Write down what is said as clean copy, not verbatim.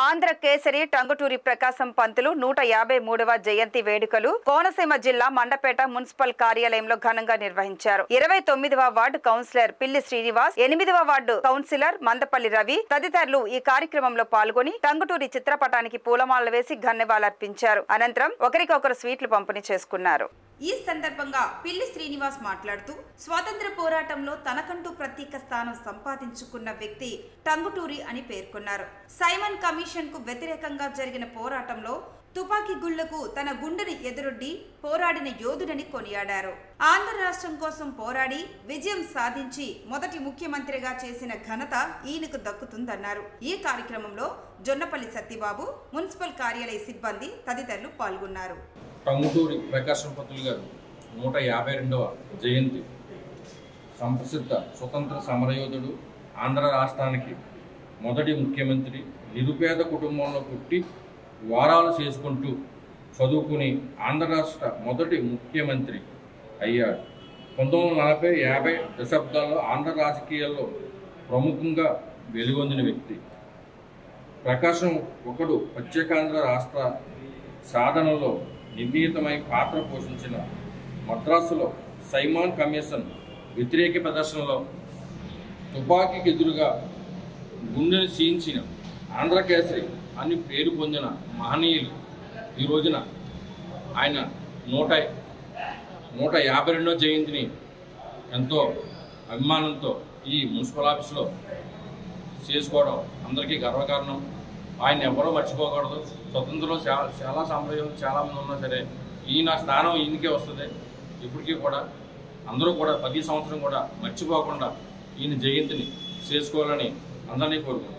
ఆంధ్ర కేసరి టంగుటూరి ప్రకాశం పంతులు 153వ జయంతి వేడుకలు కోనసీమ జిల్లా మండపేట మున్సిపల్ కార్యాలయంలో ఘనంగా నిర్వహించారు. 29వ వార్డు కౌన్సిలర్ పిల్లి శ్రీనివాస్, 8వ వార్డు కౌన్సిలర్ మందపల్లి రవి తదితరులు ఈ కార్యక్రమంలో పాల్గొని టంగుటూరి చిత్రపటానికి పూలమాలలు వేసి ఘననివాళులర్పించారు. అనంతరం ఒకరికొకరు స్వీట్లు పంపిణీ చేసుకున్నారు. ఈ సందర్భంగా పిల్లి శ్రీనివాస్ మాట్లాడుతూ స్వాతంత్ర పోరాటంలో తనకంటూ ప్రత్యేక స్థానం సంపాదించుకున్న వ్యక్తి టంగుటూరి అని పేర్కొన్నారు. సైమన్ కమిషన్ కు వ్యతిరేకంగా జరిగిన పోరాటంలో తుపాకీ గుళ్లకు తన గుండెని ఎదురొడ్డి పోరాడిన యోధుడని కొనియాడారు. ఆంధ్ర రాష్ట్రం కోసం పోరాడి విజయం సాధించి మొదటి ముఖ్యమంత్రిగా చేసిన ఘనత ఈయనకు దక్కుతుందన్నారు. ఈ కార్యక్రమంలో జొన్నపల్లి సత్యబాబు, మున్సిపల్ కార్యాలయ సిబ్బంది తదితరులు పాల్గొన్నారు. టంగుటూరి ప్రకాశం పంతులు గారు 152వ జయంతి సంప్రసిద్ధ స్వతంత్ర సమరయోధుడు, ఆంధ్ర రాష్ట్రానికి మొదటి ముఖ్యమంత్రి, నిరుపేద కుటుంబంలో పుట్టి వారాలు చేసుకుంటూ చదువుకుని ఆంధ్ర రాష్ట్ర మొదటి ముఖ్యమంత్రి అయ్యాడు. 1940-50 దశాబ్దాల్లో ఆంధ్ర రాజకీయాల్లో ప్రముఖంగా వెలుగొందిన వ్యక్తి. ప్రకాశం ఒకడు ప్రత్యేకాంధ్ర రాష్ట్ర సాధనలో నిర్ణీతమై పాత్ర పోషించిన మద్రాసులో సైమన్ కమిషన్ వ్యతిరేక ప్రదర్శనలో తుపాకీకి ఎదురుగా గుండెని చీల్చిన ఆంధ్రకేసరి అని పేరు పొందిన మహనీయులు ఈ రోజున ఆయన 152వ జయంతిని ఎంతో అభిమానంతో ఈ మున్సిపల్ ఆఫీస్లో చేసుకోవడం అందరికీ గర్వకారణం. ఆయన ఎవరో మర్చిపోకూడదు. స్వతంత్రంలో చాలా సాంప్రదాయాలు చాలామంది ఉన్నా సరే ఈయన స్థానం ఈయనకే వస్తుంది. ఇప్పటికీ కూడా అందరూ కూడా ప్రతి సంవత్సరం కూడా మర్చిపోకుండా ఈయన జయంతిని చేసుకోవాలని అందరినీ కోరుకుంటున్నాను.